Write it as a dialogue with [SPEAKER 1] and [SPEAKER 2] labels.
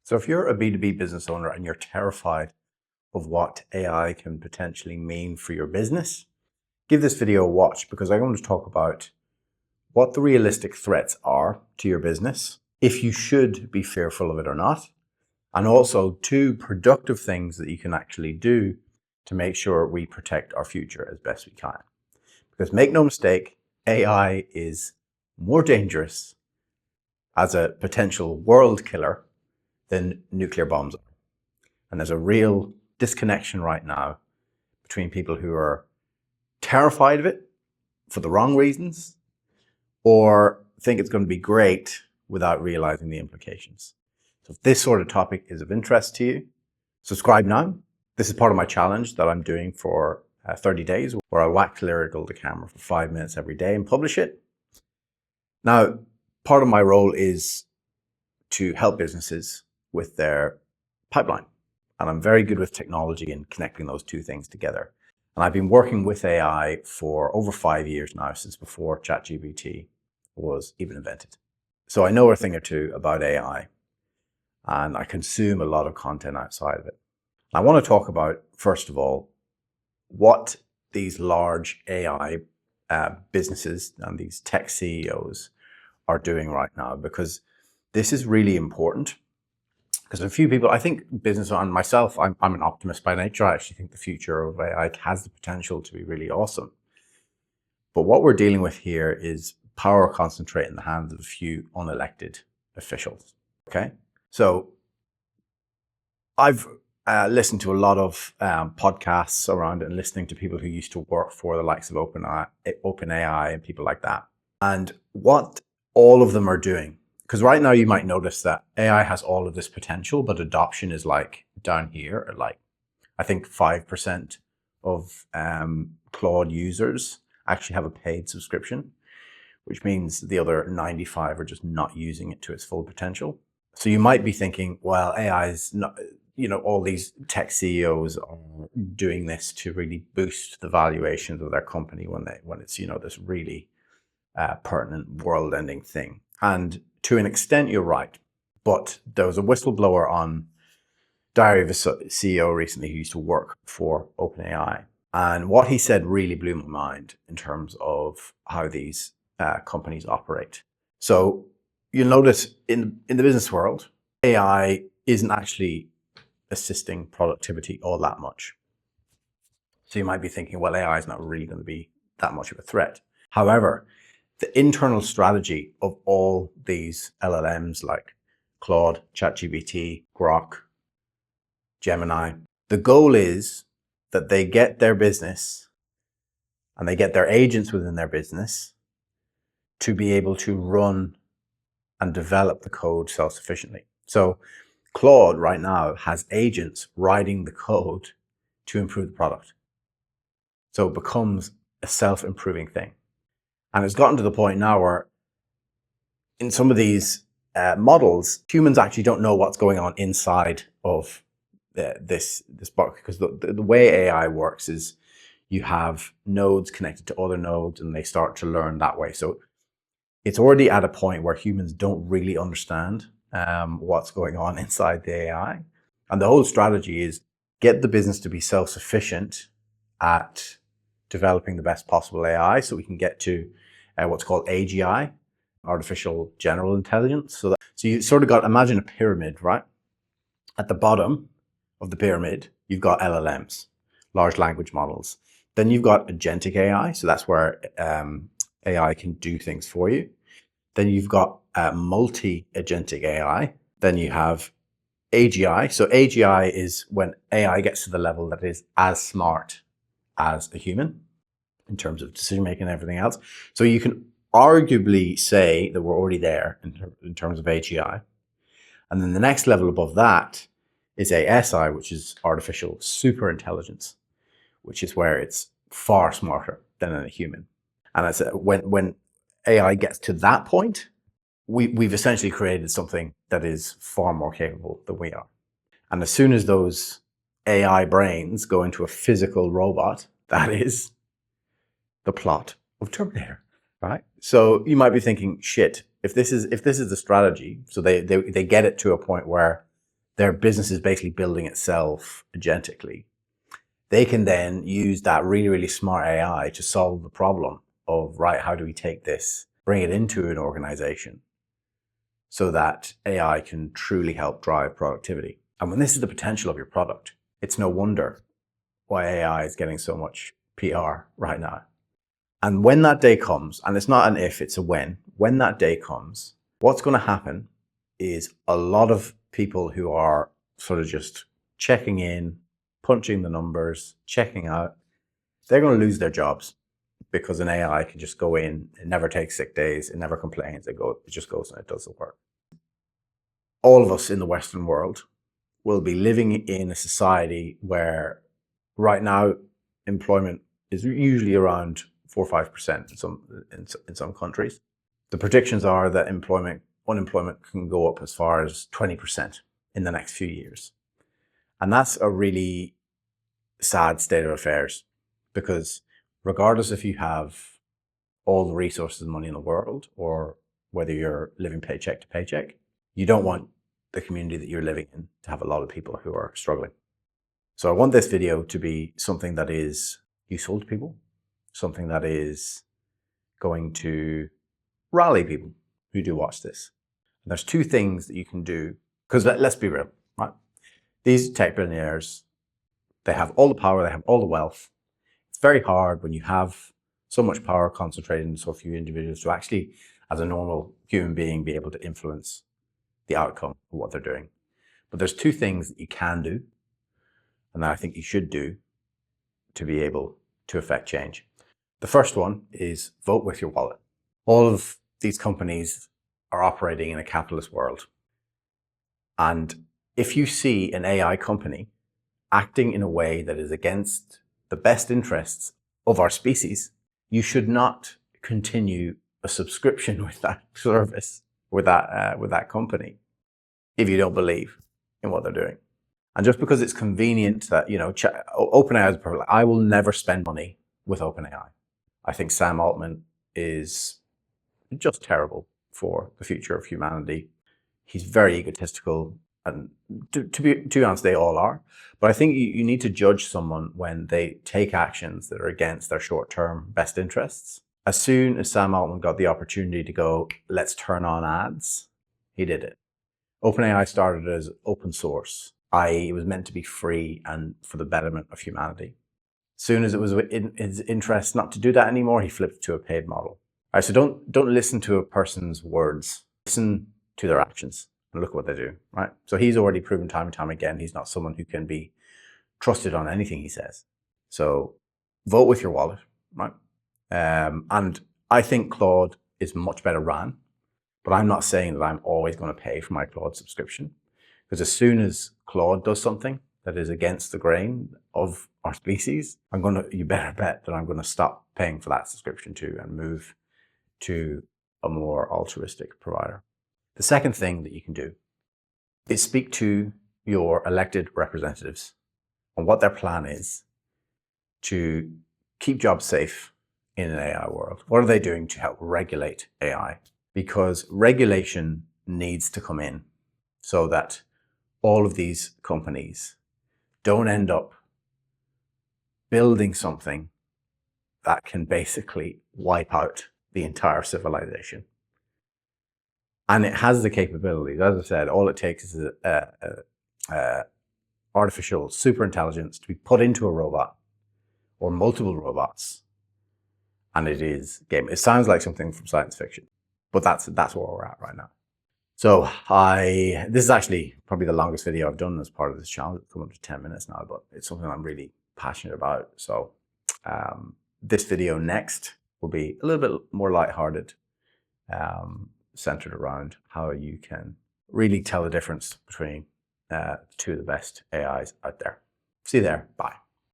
[SPEAKER 1] So if you're a B2B business owner and you're terrified of what AI can potentially mean for your business, give this video a watch because I'm going to talk about what the realistic threats are to your business, if you should be fearful of it or not, and also 2 productive things that you can actually do to make sure we protect our future as best we can. Because make no mistake, AI is more dangerous as a potential world killer than nuclear bombs are. And there's a real disconnection right now between people who are terrified of it for the wrong reasons or think it's going to be great without realizing the implications. So if this sort of topic is of interest to you, subscribe now. This is part of my challenge that I'm doing for 30 days where I wax lyrical to camera for 5 minutes every day and publish it. Now, part of my role is to help businesses with their pipeline. And I'm very good with technology and connecting those 2 things together. And I've been working with AI for over 5 years now, since before ChatGPT was even invented. So I know a thing or 2 about AI, and I consume a lot of content outside of it. I want to talk about, first of all, what these large AI businesses and these tech CEOs are doing right now, because this is really important. Because a few people, I think business and myself, I'm an optimist by nature. I actually think the future of AI has the potential to be really awesome. But what we're dealing with here is power concentrated in the hands of a few unelected officials. Okay, so I've listened to a lot of podcasts around it and listening to people who used to work for the likes of OpenAI and people like that. And what all of them are doing, because right now you might notice that AI has all of this potential, but adoption is like down here at like, I think 5% of Claude users actually have a paid subscription, which means the other 95 are just not using it to its full potential. So you might be thinking, well, AI is not, all these tech CEOs are doing this to really boost the valuations of their company when it's, this really pertinent world-ending thing. And to an extent, you're right. But there was a whistleblower on Diary of a CEO recently who used to work for OpenAI. And what he said really blew my mind in terms of how these companies operate. So you'll notice in the business world, AI isn't actually assisting productivity all that much. So you might be thinking, well, AI is not really going to be that much of a threat. However, the internal strategy of all these LLMs like Claude, ChatGPT, Grok, Gemini, the goal is that they get their business and they get their agents within their business to be able to run and develop the code self-sufficiently. So Claude right now has agents writing the code to improve the product. So it becomes a self-improving thing. And it's gotten to the point now where in some of these models, humans actually don't know what's going on inside of this box, because the way AI works is you have nodes connected to other nodes and they start to learn that way. So it's already at a point where humans don't really understand what's going on inside the AI. And the whole strategy is get the business to be self-sufficient at developing the best possible AI so we can get to what's called AGI, artificial general intelligence. So you sort of got, imagine a pyramid, right? At the bottom of the pyramid, you've got LLMs, large language models. Then you've got agentic AI. So that's where AI can do things for you. Then you've got multi-agentic AI. Then you have AGI. So AGI is when AI gets to the level that is as smart as a human in terms of decision-making and everything else. So you can arguably say that we're already there in terms of AGI. And then the next level above that is ASI, which is artificial super intelligence, which is where it's far smarter than a human. And it's when AI gets to that point, we've essentially created something that is far more capable than we are. And as soon as those AI brains go into a physical robot, that is the plot of Terminator, right? So you might be thinking, shit, if this is the strategy, so they get it to a point where their business is basically building itself agentically, they can then use that really, really smart AI to solve the problem of, right, how do we take this, bring it into an organization so that AI can truly help drive productivity. And when this is the potential of your product, it's no wonder why AI is getting so much PR right now. And when that day comes, and it's not an if, it's a when that day comes, what's going to happen is a lot of people who are sort of just checking in, punching the numbers, checking out, they're going to lose their jobs because an AI can just go in, it never takes sick days, it never complains, it just goes and it does the work. All of us in the Western world will be living in a society where right now employment is usually around 4 or 5% in some countries. The predictions are that unemployment can go up as far as 20% in the next few years. And that's a really sad state of affairs, because regardless if you have all the resources and money in the world, or whether you're living paycheck to paycheck, you don't want the community that you're living in to have a lot of people who are struggling. So I want this video to be something that is useful to people, something that is going to rally people who do watch this. And there's two things that you can do, because let's be real, right? These tech billionaires, they have all the power, they have all the wealth. It's very hard when you have so much power concentrated in so few individuals to actually, as a normal human being, be able to influence the outcome of what they're doing. But there's two things that you can do, and that I think you should do to be able to affect change. The first one is vote with your wallet. All of these companies are operating in a capitalist world. And if you see an AI company acting in a way that is against the best interests of our species, you should not continue a subscription with that service, with that company, if you don't believe in what they're doing. And just because it's convenient that, OpenAI is perfect. I will never spend money with OpenAI. I think Sam Altman is just terrible for the future of humanity. He's very egotistical, and to be honest, they all are. But I think you need to judge someone when they take actions that are against their short-term best interests. As soon as Sam Altman got the opportunity to go, let's turn on ads, he did it. OpenAI started as open source, i.e. it was meant to be free and for the betterment of humanity. As soon as it was in his interest not to do that anymore, he flipped to a paid model. All right, so don't listen to a person's words, listen to their actions and look at what they do, right? So he's already proven time and time again, he's not someone who can be trusted on anything he says. So vote with your wallet, right? And I think Claude is much better ran, but I'm not saying that I'm always going to pay for my Claude subscription, because as soon as Claude does something that is against the grain of our species, you better bet that I'm going to stop paying for that subscription too and move to a more altruistic provider. The second thing that you can do is speak to your elected representatives on what their plan is to keep jobs safe in an AI world. What are they doing to help regulate AI? Because regulation needs to come in so that all of these companies don't end up building something that can basically wipe out the entire civilization. And it has the capabilities. As I said, all it takes is artificial superintelligence to be put into a robot or multiple robots, and it is game. It sounds like something from science fiction, but that's where we're at right now. So this is actually probably the longest video I've done as part of this channel. It's come up to 10 minutes now, but it's something I'm really passionate about. So this video next will be a little bit more lighthearted, centered around how you can really tell the difference between two of the best AIs out there. See you there. Bye.